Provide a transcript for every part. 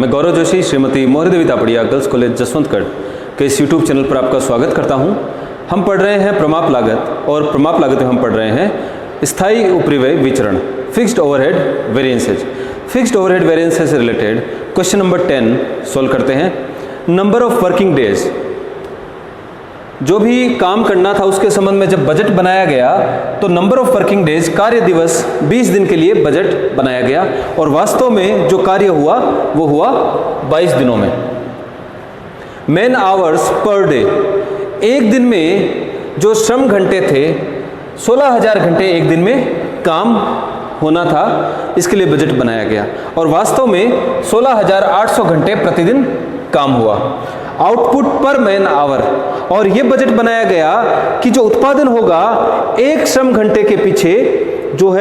मैं गौरव जोशी श्रीमती मोहरी देवी Tapadia girls college Jaswantgarh के इस यूट्यूब चैनल पर आपका स्वागत करता हूं। हम पढ़ रहे हैं प्रमाप लागत और प्रमाप लागत में हम पढ़ रहे हैं स्थायी उपरिव्यय विचरण, फिक्स्ड ओवरहेड वेरिएंसेज। फिक्स्ड ओवरहेड वेरिएंसेज से रिलेटेड क्वेश्चन नंबर 10 सोल्व करते हैं। नंबर ऑफ वर्किंग डेज, जो भी काम करना था उसके संबंध में जब बजट बनाया गया तो नंबर ऑफ वर्किंग डेज, कार्य दिवस 20 दिन के लिए बजट बनाया गया और वास्तव में जो कार्य हुआ वो हुआ 22 दिनों में। मैन आवर्स पर डे, एक दिन में जो श्रम घंटे थे 16,000 घंटे एक दिन में काम होना था, इसके लिए बजट बनाया गया और वास्तव में 16,800 घंटे प्रतिदिन काम हुआ। आउटपुट पर मैन आवर, और ये बजट बनाया गया कि जो उत्पादन होगा एक श्रम घंटे के पीछे जो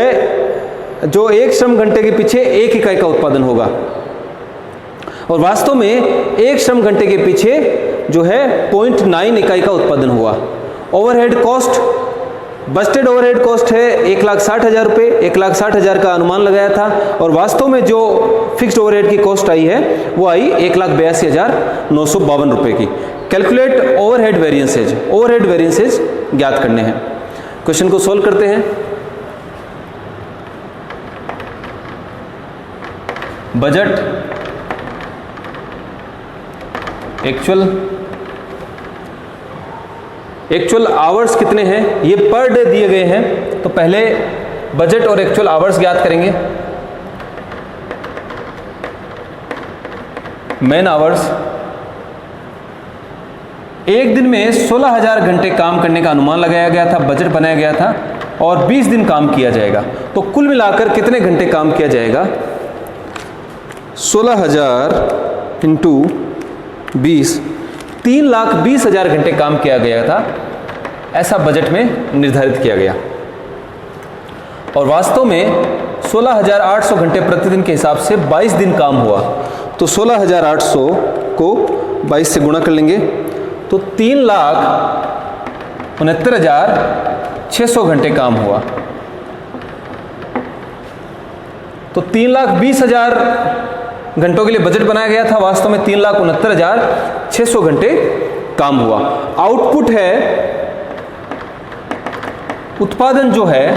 एक श्रम घंटे के पीछे 1 इकाई का उत्पादन होगा और वास्तव में एक श्रम घंटे के पीछे 0.9 इकाई का उत्पादन हुआ। Overhead cost, budgeted overhead cost है 1,60,000 रुपये, 1,60,000 का अनुमान लगाया था और वास्तव में जो फिक्स्ड ओवरहेड की कॉस्ट आई है वो आई 1,82,952 रुपये की। कैलकुलेट ओवरहेड वेरिएंसेज, ओवरहेड वेरिएंसेज ज्ञात करने हैं। क्वेश्चन को सोल्व करते हैं। बजट, एक्चुअल आवर्स कितने हैं, ये पर डे दिए गए हैं, तो पहले बजट और एक्चुअल आवर्स ज्ञात करेंगे। मैन आवर्स, एक दिन में 16,000 घंटे काम करने का अनुमान लगाया गया था, बजट बनाया गया था और 20 दिन काम किया जाएगा, तो कुल मिलाकर कितने घंटे काम किया जाएगा? 16,000 इंटू 20, 3,20,000 घंटे काम किया गया था, ऐसा बजट में निर्धारित किया गया और वास्तव में 16,800 घंटे प्रतिदिन के हिसाब से 22 दिन काम हुआ, तो 16,800 को 22 से गुणा कर लेंगे तो 3,69,600 घंटे काम हुआ। तो 3,20,000 घंटों के लिए बजट बनाया गया था, वास्तव में 3,69,600 घंटे काम हुआ। आउटपुट है, उत्पादन जो है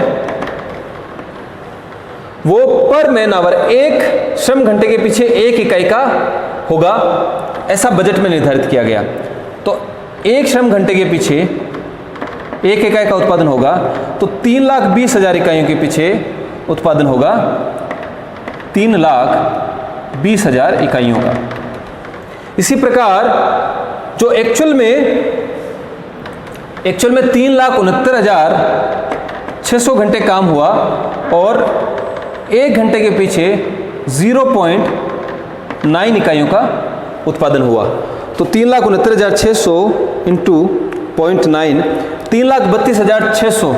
वो पर मैन आवर, एक श्रम घंटे के पीछे 1 इकाई का होगा, ऐसा बजट में निर्धारित किया गया। तो एक श्रम घंटे के पीछे 1 इकाई का उत्पादन होगा, तो 3,20,000 इकाइयों के पीछे उत्पादन होगा 3,20,000 इकाइयों का। इसी प्रकार जो एक्चुअल में 3,69,600 घंटे काम हुआ और 1 घंटे के पीछे 0.9 इकाइयों का उत्पादन हुआ, तो 3,69,600 इंटू 0.9, 3,32,600,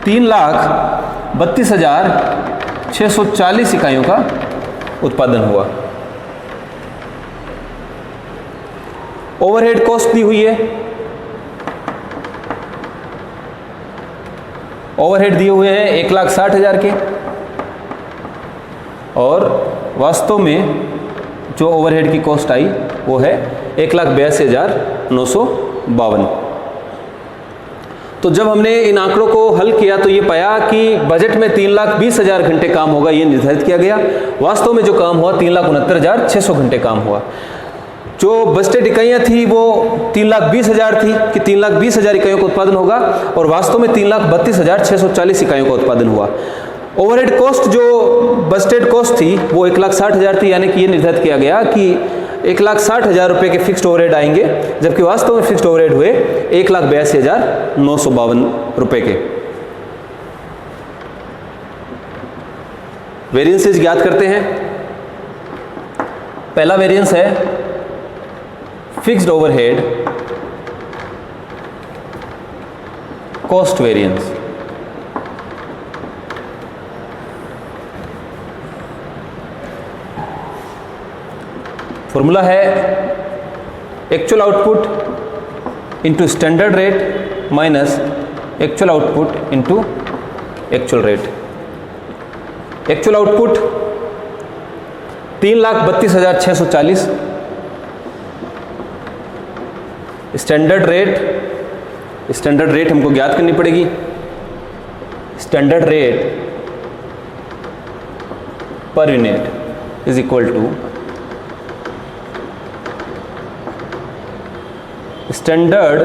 3,32,640 इकाइयों का उत्पादन हुआ। ओवरहेड कॉस्ट दी हुई है, ओवरहेड दिए हुए हैं 1,60,000 के और वास्तव में जो ओवरहेड की कॉस्ट आई वो है 1,82,952। तो जब हमने इन आंकड़ों को हल किया तो ये पाया कि बजट में 3,20,000 घंटे काम होगा, ये निर्धारित किया गया। वास्तव में जो काम हुआ 3,69,600 घंटे काम हुआ। जो बजटेड इकाइयाँ थी वो 3,20,000 थी कि 3,20,000 इकाइयों का उत्पादन होगा और वास्तव में 3,32,640 इकाइयों का उत्पादन हुआ। ओवरहेड कॉस्ट जो बजटेड कॉस्ट थी वो 1,60,000 थी, यानी कि ये निर्धारित किया गया कि 1,60,000 रुपये के फिक्स्ड ओवरहेड आएंगे, जबकि वास्तव में फिक्स्ड ओवरहेड हुए 1,82,952 रुपये के। वेरिएंसेस ज्ञात करते हैं। पहला वेरिएंस है fixed overhead cost variance. Formula है actual output into standard rate minus actual output into actual rate. Actual output 3,32,640 standard rate हमको ज्ञात करनी पड़ेगी। Standard rate per unit is equal to standard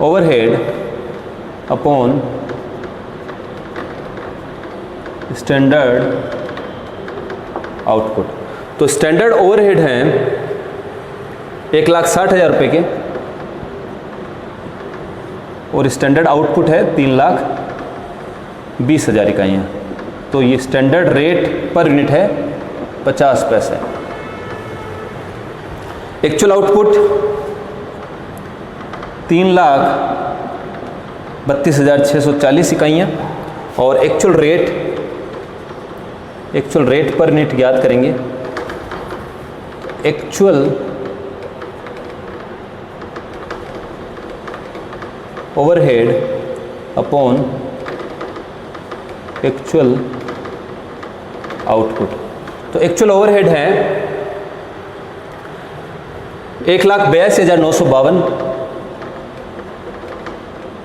overhead upon standard output. तो standard overhead हैं 1,60,000 रुपये के और स्टैंडर्ड आउटपुट है 3,20,000 इकाइयाँ। तो ये स्टैंडर्ड रेट पर यूनिट है 50 पैसे। एक्चुअल आउटपुट 3,32,640 इकाइयाँ और एक्चुअल रेट पर यूनिट ज्ञात करेंगे। Actual overhead upon actual output. तो एक्चुअल ओवरहेड है 1,82,952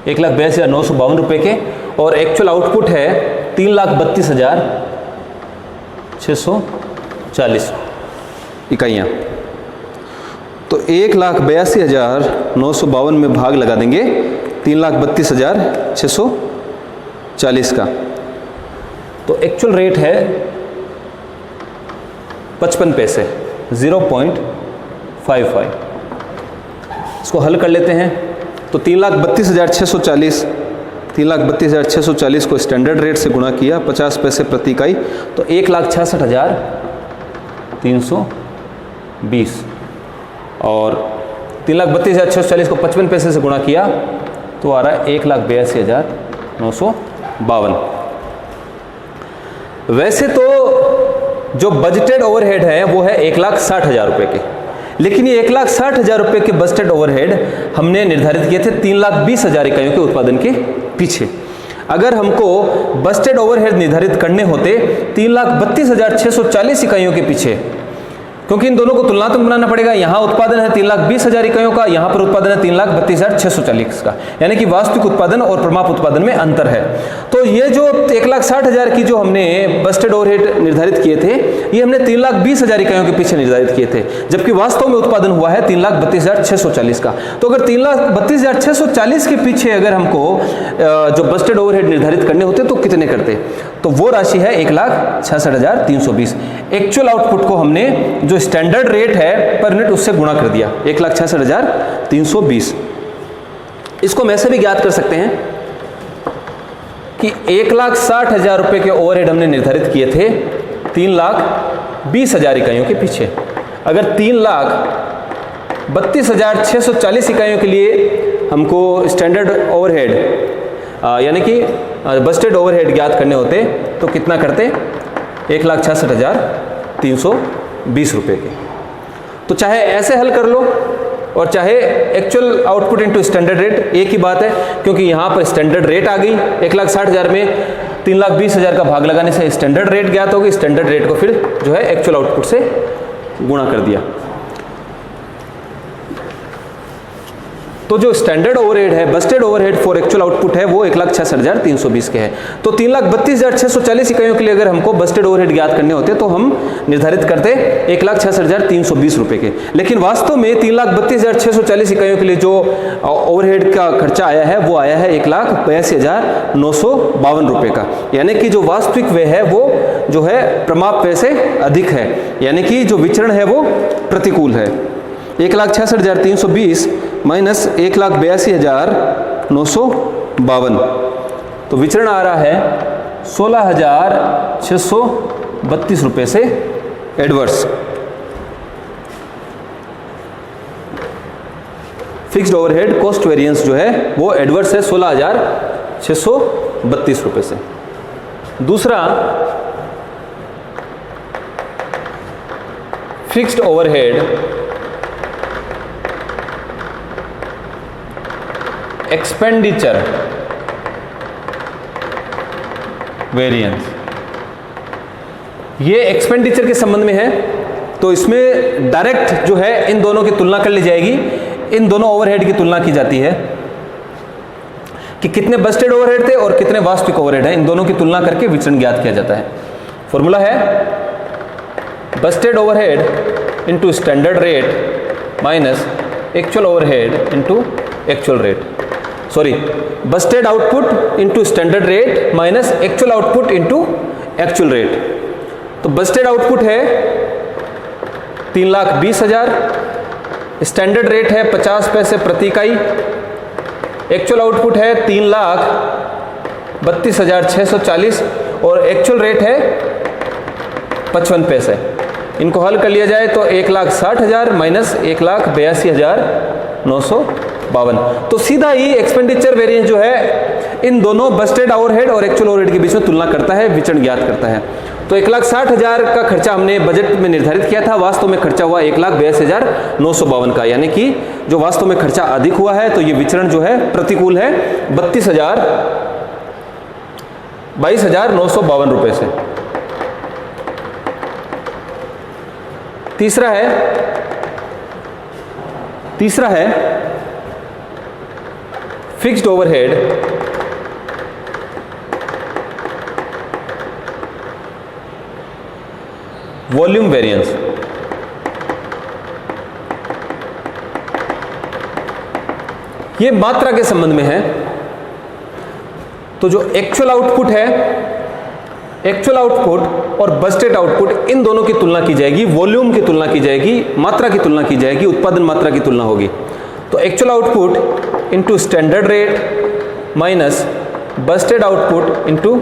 1,82,952 रुपये के और एक्चुअल आउटपुट है 3,32,640 इकाइयाँ। तो 1,82,952 में भाग लगा देंगे 3,32,640 का। तो एक्चुअल रेट है 55 पैसे 0.55। इसको हल कर लेते हैं। तो 3,32,640 को स्टैंडर्ड रेट से गुणा किया 50 पैसे प्रति इकाई, तो 1,66,320 और 3,32,640 को 55 पैसे से गुणा किया तो आ रहा है 1,82,952। वैसे तो जो बजटेड ओवरहेड है वो है 1,60,000 रुपये के, लेकिन ये 1,60,000 रुपये के बजटेड ओवरहेड हमने निर्धारित किए थे 3,20,000 इकाइयों के उत्पादन के पीछे। अगर हमको बजटेड ओवरहेड निर्धारित करने होते 3,32,640 इकाइयों के पीछे, क्योंकि इन दोनों को तुलनात्मक बनाना पड़ेगा। यहाँ उत्पादन है 3,20,000 इकाइयों का, यहाँ पर उत्पादन है 3,32,640 का, यानी कि वास्तविक उत्पादन और प्रमाप उत्पादन में अंतर है। तो ये जो 1,60,000 की जो हमने बजटेड ओवरहेड निर्धारित किए थे, ये हमने 3,20,000 इकाइयों के पीछे निर्धारित किए थे, जबकि वास्तव में उत्पादन हुआ है 3,32,640 का। तो अगर 3,32,640 के पीछे अगर हमको जो बजटेड ओवरहेड निर्धारित करने होते तो कितने करते? तो वो राशि है 1,66,320। एक्चुअल आउटपुट को हमने जो स्टैंडर्ड रेट है पर यूनिट उससे गुणा कर दिया 1,66,320। इसको हम ऐसे भी ज्ञात कर सकते हैं कि 1,60,000 रुपये के ओवरहेड हमने निर्धारित किए थे 3,20,000 इकाइयों के पीछे। अगर 3,32,640 इकाइयों के लिए हमको स्टैंडर्ड ओवरहेड यानी कि बजटेड ओवरहेड ज्ञात करने होते तो कितना करते? 1,66,320 रुपये के। तो चाहे ऐसे हल कर लो और चाहे actual output into standard rate, एक ही बात है, क्योंकि यहाँ पर स्टैंडर्ड रेट आ गई 1,60,000 में 3,20,000 का भाग लगाने से स्टैंडर्ड रेट ज्ञात होगी। स्टैंडर्ड रेट को फिर जो है एक्चुअल आउटपुट से गुणा कर दिया। तो जो स्टैंडर्ड ओवरहेड है, budgeted overhead for actual output है, वो 1,66,320 के है। तो 3,32,640 इकाइयों के लिए अगर हमको बजटेड ओवरहेड ज्ञात करने होते तो हम निर्धारित करते 1,66,320 रुपये के। लेकिन वास्तव में 3,32,640 इकाइयों के लिए जो ओवरहेड का खर्चा आया है वो आया है 1,82,952 रुपये का, यानी कि जो वास्तविक व्यय है वो जो है प्रमाप व्यय से अधिक है, यानी कि जो विचरण है वो प्रतिकूल है। 1,66,320 माइनस 1,82,952, तो विचरण आ रहा है 16,632 रुपये से adverse. Fixed overhead cost variance जो है वो एडवर्स है 16,632 रुपये से। दूसरा, फिक्स्ड ओवरहेड एक्सपेंडिचर वेरिएंस। ये एक्सपेंडिचर के संबंध में है, तो इसमें डायरेक्ट जो है इन दोनों की तुलना कर ली जाएगी। इन दोनों ओवरहेड की तुलना की जाती है कि कितने बजटेड ओवरहेड थे और कितने वास्तविक ओवरहेड हैं, इन दोनों की तुलना करके विचरण ज्ञात किया जाता है। फॉर्मूला है budgeted overhead into standard rate minus actual overhead into actual rate, sorry budgeted output into standard rate minus actual output into actual rate. तो बजटेड आउटपुट है 3,20,000, स्टैंडर्ड रेट है 50 पैसे प्रति इकाई, एक्चुअल आउटपुट है 3,32,640 और एक्चुअल रेट है 55 पैसे। इनको हल कर लिया जाए तो 1,60,000 माइनस 1,82,952। तो सीधा ही एक्सपेंडिचर वेरिएंस जो है इन दोनों बजटेड ओवरहेड और एक्चुअल ओवरहेड के बीच में तुलना करता है, विचरण ज्ञात करता है। तो 1,60,000 का खर्चा हमने बजट में निर्धारित किया था, वास्तव में खर्चा हुआ 1,82,952 का, यानी कि जो वास्तव में खर्चा अधिक हुआ है, तो ये विचरण जो है प्रतिकूल है 22,952 रुपए से। तीसरा है फिक्स्ड ओवरहेड वॉल्यूम वेरिएंस। ये मात्रा के संबंध में है। तो जो एक्चुअल आउटपुट है, एक्चुअल आउटपुट और बजटेड आउटपुट इन दोनों की तुलना की जाएगी, वॉल्यूम की तुलना की जाएगी, मात्रा की तुलना की जाएगी, उत्पादन मात्रा की तुलना होगी। तो actual output into standard rate minus budgeted output into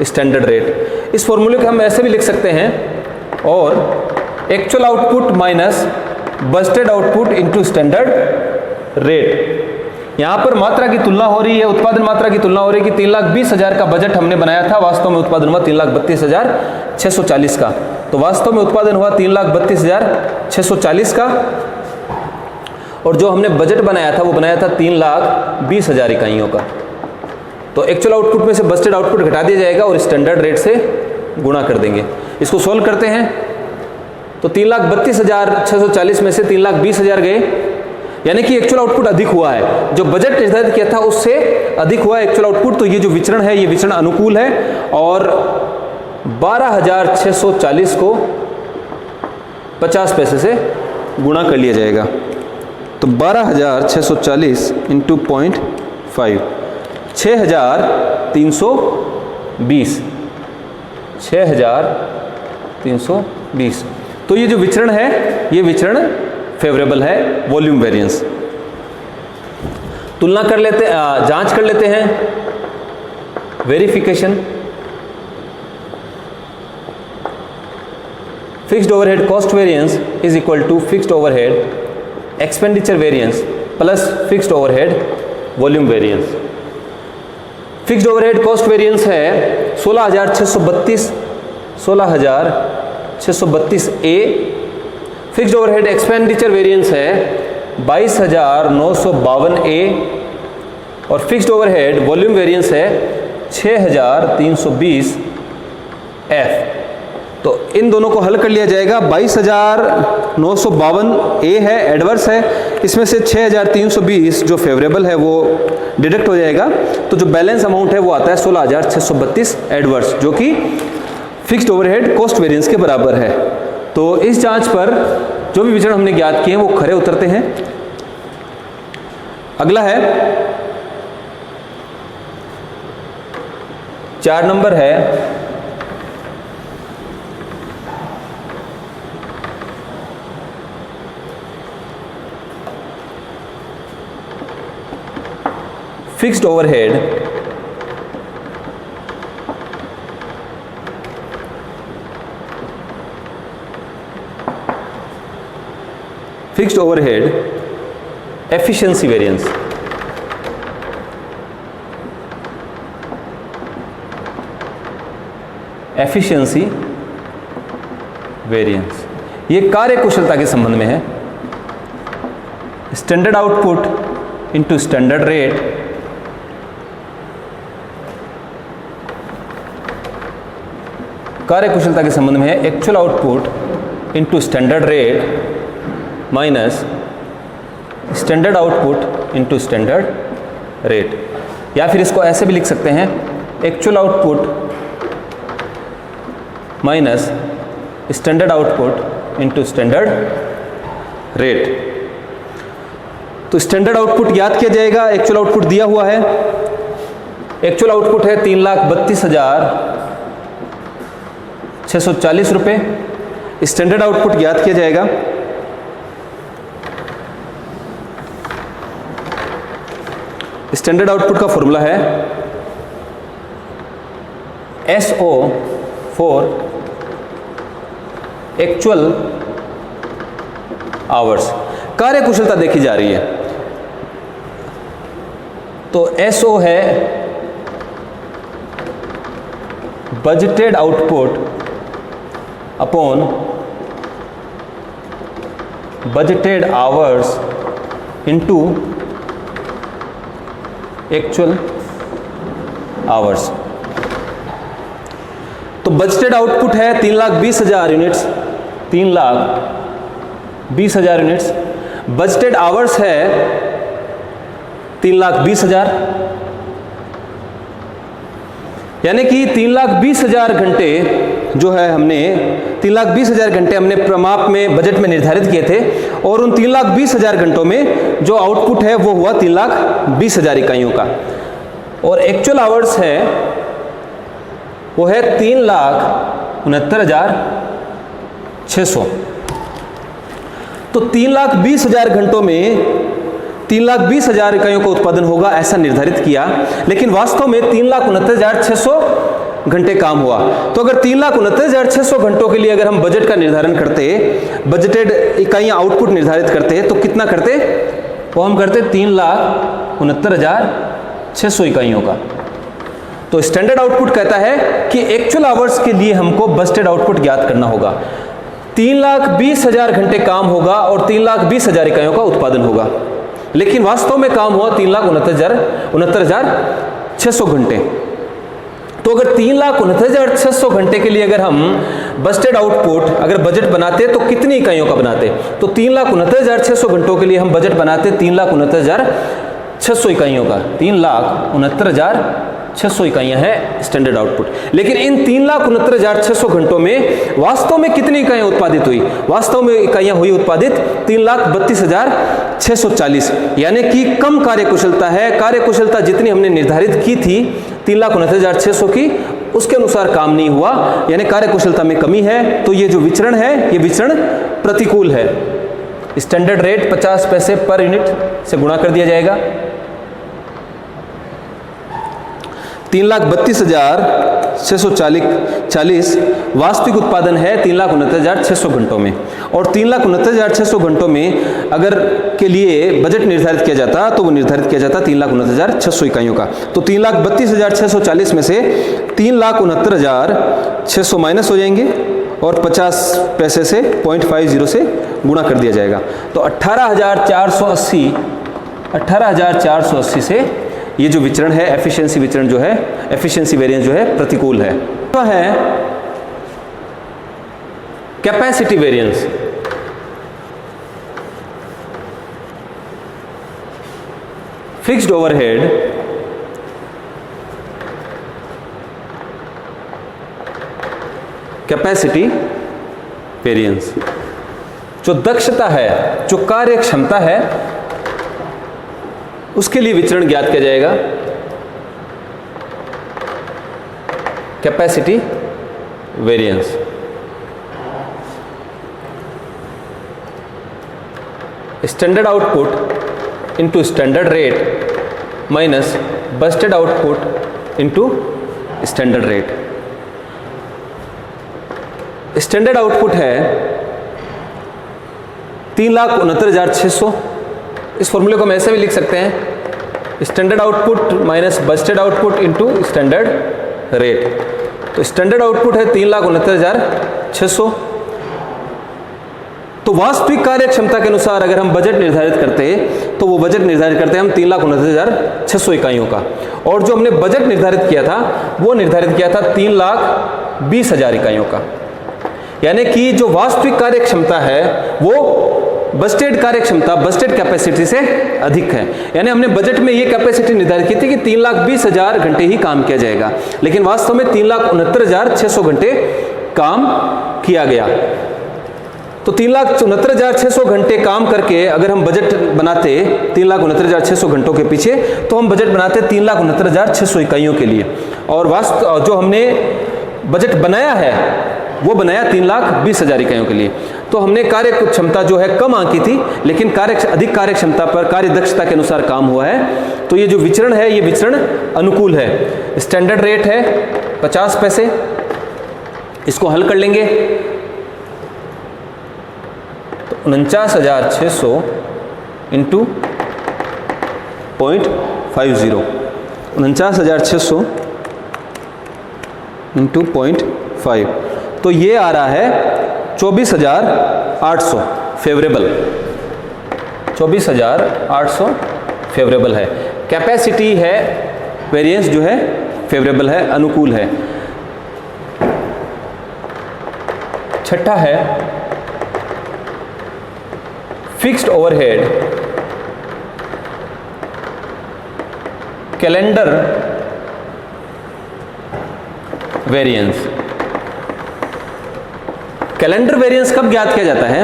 standard rate. इस फॉर्मूले को हम ऐसे भी लिख सकते हैं, और actual output minus budgeted output into standard rate. यहां पर मात्रा की तुलना हो रही है, उत्पादन मात्रा की तुलना हो रही है कि 3,20,000 का बजट हमने बनाया था, वास्तव में उत्पादन हुआ 3,32,640 का। तो वास्तव में उत्पादन हुआ 3,32,640 का, और जो हमने बजट बनाया था वो बनाया था 3,20,000 इकाइयों का। तो एक्चुअल आउटपुट में से बजटेड आउटपुट घटा दिया जाएगा और स्टैंडर्ड रेट से गुणा कर देंगे। इसको सोल्व करते हैं तो 3,32,640 में से 3,20,000 गए, यानी कि एक्चुअल आउटपुट अधिक हुआ है, जो बजट निर्धारित किया था उससे अधिक हुआ है एक्चुअल आउटपुट। तो ये जो विचरण है, ये विचरण अनुकूल है, और 12,640 को 50 पैसे से गुणा कर लिया जाएगा। तो 12,640 इंटू 0.5 6,320 6,320। तो ये जो विचरण है, ये विचरण फेवरेबल है वॉल्यूम वेरिएंस। तुलना कर लेते, जांच कर लेते हैं, verification. Fixed overhead cost variance is equal to fixed overhead expenditure variance plus fixed overhead volume variance. Fixed overhead cost variance है 16,632 A. Fixed overhead expenditure variance है 22,952 ए, और फिक्स्ड ओवरहेड वॉल्यूम वेरिएंस है 6,320 एफ। तो इन दोनों को हल कर लिया जाएगा। 22,952 ए है, एडवर्स है, इसमें से 6,320 जो फेवरेबल है वो डिडक्ट हो जाएगा। तो जो बैलेंस अमाउंट है वो आता है 16,632 एडवर्स, जो कि फिक्स्ड ओवरहेड कॉस्ट वेरिएंस के बराबर है। तो इस जांच पर जो भी विचरण हमने ज्ञात किए हैं वो खरे उतरते हैं। अगला है 4 नंबर है fixed overhead efficiency variance. Efficiency variance ये कार्य कुशलता के संबंध में है। Standard output into standard rate कार्यकुशलता के संबंध में है actual output into standard rate minus standard output into standard rate, या फिर इसको ऐसे भी लिख सकते हैं actual output minus standard output into standard rate. तो स्टैंडर्ड आउटपुट याद किया जाएगा, एक्चुअल आउटपुट दिया हुआ है, एक्चुअल आउटपुट है 3,32,640 रुपये। स्टैंडर्ड आउटपुट याद किया जाएगा स्टैंडर्ड आउटपुट का फॉर्मूला है SO फॉर एक्चुअल आवर्स। कार्यकुशलता देखी जा रही है तो SO है budgeted output upon budgeted hours into actual hours. तो बजटेड आउटपुट है 3,20,000 यूनिट्स, 3,20,000 यूनिट्स। बजटेड आवर्स है 3,20,000, यानी कि 3,20,000 घंटे जो है हमने 3,20,000 घंटे हमने प्रमाप में बजट में निर्धारित किए थे, और उन 3,20,000 घंटों में जो आउटपुट है वो हुआ 3,20,000 इकाइयों का, और एक्चुअल आवर्स है वो है 3,69,600। तो 3,20,000 घंटों में 3,20,000 इकाइयों का उत्पादन होगा ऐसा निर्धारित किया, लेकिन वास्तव में 3,69,600 घंटे काम हुआ। तो अगर 3,69,600 घंटों के लिए अगर हम बजट का निर्धारण करते, बजटेड इकाइयां आउटपुट निर्धारित करते, तो कितना करते? वो हम करते 3,69,600 इकाइयों का। तो स्टैंडर्ड आउटपुट कहता है कि एक्चुअल आवर्स के लिए हमको बजटेड आउटपुट ज्ञात करना होगा। 3,20,000 घंटे काम होगा और 3,20,000 इकाइयों का उत्पादन होगा, लेकिन वास्तव में काम हुआ 3,69,600 घंटे। तो अगर 3,69,600 घंटे के लिए अगर हम बजटेड आउटपुट अगर बजट बनाते तो कितनी इकाइयों का बनाते? तो 3,69,600 घंटों के लिए हम बजट बनाते 3,69,600 इकाइयों का। 3,69,600 इकाइयां हैं स्टैंडर्ड आउटपुट, लेकिन इन 3,69,600 घंटों में वास्तव में कितनी इकाइयां उत्पादित हुई? वास्तव में इकाइयां हुई उत्पादित 3,32,640, यानी कि कम कार्यकुशलता है। कार्यकुशलता जितनी हमने निर्धारित की थी 3,69,600 की, उसके अनुसार काम नहीं हुआ, यानी कार्यकुशलता में कमी है। तो ये जो विचरण है ये विचरण प्रतिकूल है। स्टैंडर्ड रेट 50 पैसे पर यूनिट से गुणा कर दिया जाएगा। 3,32,640 वास्तविक उत्पादन है 3,69,600 घंटों में, और 3,69,600 घंटों में अगर के लिए बजट निर्धारित किया जाता तो वो निर्धारित किया जाता 3,69,600 इकाइयों का। तो 3,32,640 में से 3,69,600 माइनस हो जाएंगे और 50 पैसे से 0.50 से गुणा कर दिया जाएगा। तो 18,480 से ये जो विचरण है एफिशिएंसी विचरण जो है, एफिशिएंसी वेरिएंस जो है प्रतिकूल है। तो है capacity variance. Fixed overhead capacity variance, जो दक्षता है, जो कार्य क्षमता है, उसके लिए विचरण ज्ञात किया जाएगा capacity variance. Standard output into standard rate minus budgeted output into standard rate. Standard output है 3,69,600। इस फॉर्मूले को हम ऐसे भी लिख सकते हैं standard output minus budgeted output into standard rate. तो स्टैंडर्ड आउटपुट है 3,69,600। तो वास्तविक कार्य क्षमता के अनुसार अगर हम बजट निर्धारित करते तो वो बजट निर्धारित करते हैं हम 3,69,600 इकाइयों का, और जो हमने बजट निर्धारित किया था वो निर्धारित किया था 20,000 इकाइयों का। यानी कि जो वास्तविक कार्य क्षमता है वो बजटेड कार्य क्षमता, बजटेड कैपेसिटी से अधिक है। यानी हमने बजट में ये कैपेसिटी निर्धारित की थी कि 3,20,000 घंटे ही काम किया जाएगा, लेकिन वास्तव में 3,69,600 घंटे काम किया गया। तो 3,69,600 घंटे काम करके अगर हम बजट बनाते 3,69,600 घंटों के पीछे, तो हम बजट बनाते 3,69,600 इकाइयों के लिए, और वास्तव जो हमने बजट बनाया है वो बनाया 3,20,000 इकाइयों के लिए। तो हमने कार्य क्षमता जो है कम आंकी थी, लेकिन अधिक कार्य क्षमता पर कार्य दक्षता के अनुसार काम हुआ है। तो ये जो विचरण है ये विचरण अनुकूल है। स्टैंडर्ड रेट है 50 पैसे, इसको हल कर लेंगे तो 49,600 इंटू 0.50, 49,600 इंटू 0.5, तो ये आ रहा है 24,800 फेवरेबल, 24,800 फेवरेबल है। कैपेसिटी है, वेरिएंस जो है फेवरेबल है, अनुकूल है। छठा है fixed overhead calendar variance. Calendar variance कब ज्ञात किया जाता है?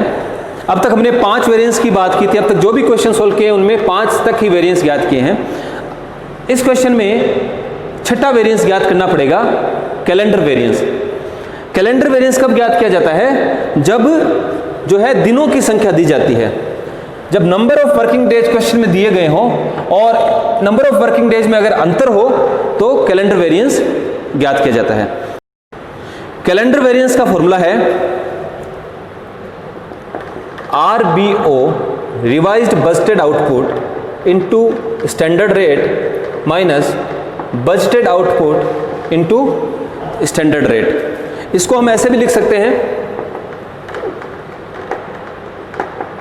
अब तक हमने 5 वेरिएंस की बात की थी। अब तक जो भी क्वेश्चन सोल्व किए उनमें 5 तक ही वेरिएंस ज्ञात किए हैं। इस क्वेश्चन में छठा वेरिएंस ज्ञात करना पड़ेगा, कैलेंडर वेरिएंस। कैलेंडर वेरिएंस कब ज्ञात किया जाता है? जब जो है दिनों की संख्या दी जाती है, जब number of working days question में दिए गए हों और नंबर ऑफ वर्किंग डेज में अगर अंतर हो तो कैलेंडर वेरिएंस ज्ञात किया जाता है। कैलेंडर वेरिएंस का फॉर्मूला है RBO revised budgeted output into standard rate minus budgeted output into standard rate. इसको हम ऐसे भी लिख सकते हैं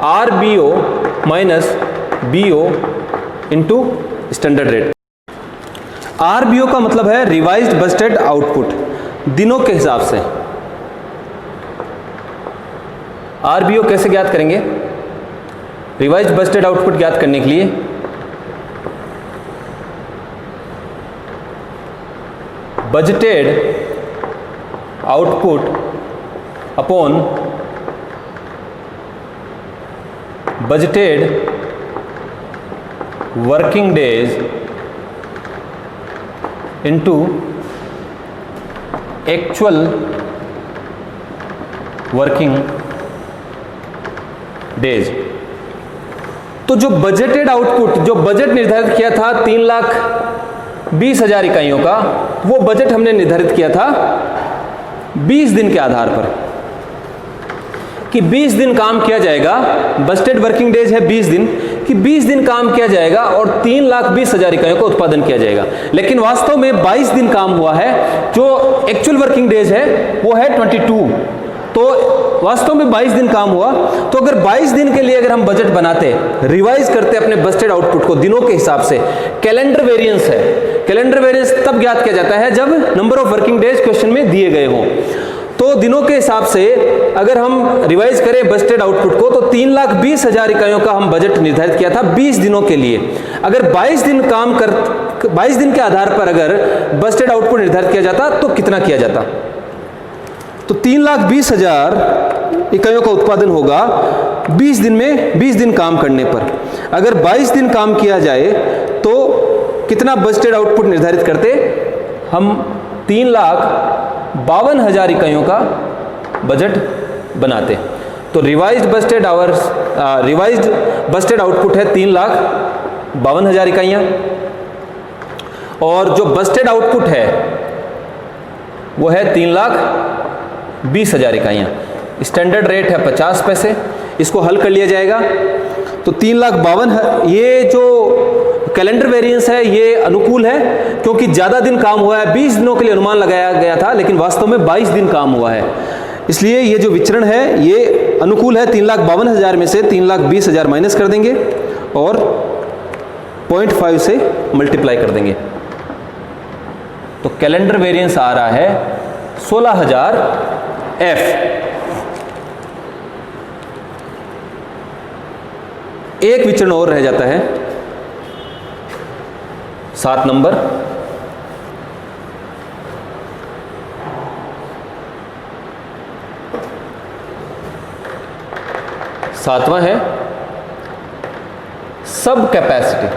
RBO minus BO into standard rate. RBO का मतलब है रिवाइज्ड बजटेड आउटपुट, दिनों के हिसाब से। RBO कैसे ज्ञात करेंगे? रिवाइज्ड बजटेड आउटपुट ज्ञात करने के लिए budgeted output upon budgeted working days into actual working days. तो जो बजटेड आउटपुट, जो बजट निर्धारित किया था 3,20,000 इकाइयों का, वो बजट हमने निर्धारित किया था 20 दिन के आधार पर कि 20 दिन काम किया जाएगा। बजटेड वर्किंग डेज है 20 दिन, कि 20 दिन काम किया जाएगा और 3,20,000 इकाइयों का उत्पादन किया जाएगा। लेकिन वास्तव में 22 दिन काम हुआ है। जो एक्चुअल वर्किंग डेज है वो है 22, तो वास्तव में 22 दिन काम हुआ। तो अगर 22 दिन के लिए अगर हम बजट बनाते, रिवाइज करते अपने बजटेड आउटपुट को दिनों के हिसाब से, कैलेंडर वेरिएंस है। कैलेंडर वेरिएंस तब ज्ञात किया जाता है जब number of working days question में दिए गए हों। तो दिनों के हिसाब से अगर हम रिवाइज करें बजटेड आउटपुट को, तो 3,20,000 इकाइयों का हम बजट निर्धारित किया था 20 दिनों के लिए। अगर 22 दिन के आधार पर अगर बजटेड आउटपुट निर्धारित किया जाता तो कितना किया जाता? तो 3,20,000 इकाइयों का उत्पादन होगा 20 दिन में, 20 दिन काम करने पर। अगर 22 दिन काम किया जाए तो कितना बजटेड आउटपुट निर्धारित करते? हम 3,52,000 इकाइयों का बजट बनाते। तो रिवाइज्ड बजटेड आउटपुट है 3,52,000 इकाइयां, और जो बजटेड आउटपुट है वो है 3,20,000 इकाइयां। स्टैंडर्ड रेट है 50 पैसे, इसको हल कर लिया जाएगा तो 3,52,000। ये जो कैलेंडर वेरिएंस है ये अनुकूल है, क्योंकि ज़्यादा दिन काम हुआ है। 20 दिनों के लिए अनुमान लगाया गया था, लेकिन वास्तव में 22 दिन काम हुआ है। इसलिए ये जो विचरण है ये अनुकूल है। 3,52,000 में से 3,20,000 माइनस कर देंगे और 0.5 से मल्टीप्लाई कर देंगे, तो कैलेंडर वेरिएंस आ रहा है 16,000 F। एक विचरण और रह जाता है 7 नंबर। सातवां है सब कैपेसिटी।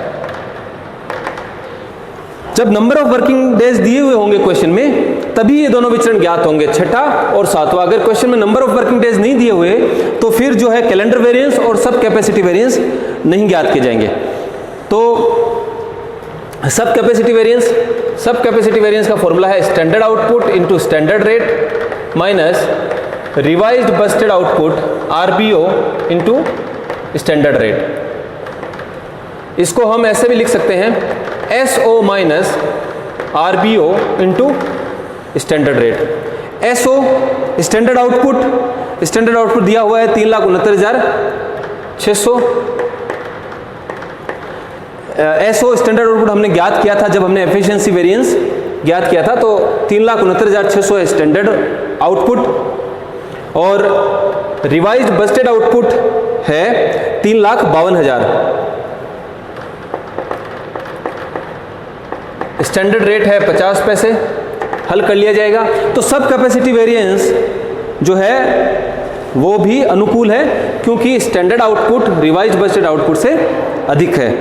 जब नंबर ऑफ वर्किंग डेज दिए हुए होंगे क्वेश्चन में तभी ये दोनों विचरण ज्ञात होंगे, छठा और सातवां। अगर क्वेश्चन में नंबर ऑफ वर्किंग डेज नहीं दिए हुए तो फिर जो है कैलेंडर वेरिएंस और सब कैपेसिटी वेरिएंस नहीं ज्ञात किए जाएंगे। तो सब कैपेसिटी वेरिएंस का फॉर्मूला है standard output into standard rate minus revised Busted output RBO into standard rate. इसको हम ऐसे भी लिख सकते हैं SO minus RBO into standard rate. SO standard output दिया हुआ है 3,69,600। SO स्टैंडर्ड आउटपुट हमने ज्ञात किया था जब हमने एफिशिएंसी वेरिएंस ज्ञात किया था, तो 3,69,600 है स्टैंडर्ड आउटपुट और रिवाइज्ड बस्टेड आउटपुट है 3,52,000। स्टैंडर्ड रेट है 50 पैसे, हल कर लिया जाएगा। तो सब कैपेसिटी वेरिएंस जो है वो भी अनुकूल है क्योंकि standard output revised Busted output से अधिक है।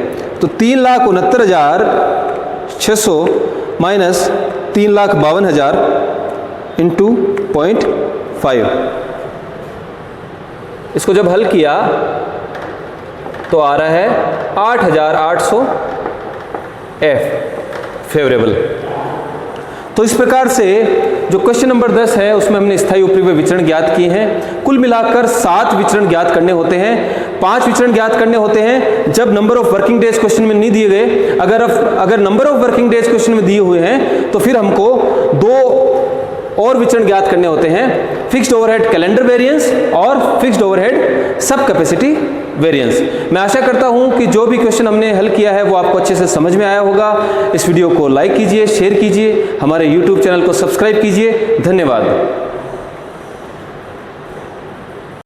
तो 3,69,600 माइनस 3,52,000 इंटू 0.5। इसको जब हल किया तो आ रहा है 8,800 F फेवरेबल। तो इस प्रकार से जो क्वेश्चन नंबर 10 है उसमें हमने स्थायी उपरिव्यय विचरण ज्ञात किए हैं। कुल मिलाकर 7 विचरण ज्ञात करने होते हैं। 5 विचरण ज्ञात करने होते हैं जब number of working days question में नहीं दिए गए। अगर number of working days question में दिए हुए हैं तो फिर हमको 2 और विचरण ज्ञात करने होते हैं, फिक्स्ड ओवरहेड कैलेंडर वेरिएंस और फिक्स्ड ओवरहेड सब कैपेसिटी वेरिएंस। मैं आशा करता हूं कि जो भी क्वेश्चन हमने हल किया है वो आपको अच्छे से समझ में आया होगा। इस वीडियो को लाइक कीजिए, शेयर कीजिए, हमारे YouTube चैनल को सब्सक्राइब कीजिए। धन्यवाद।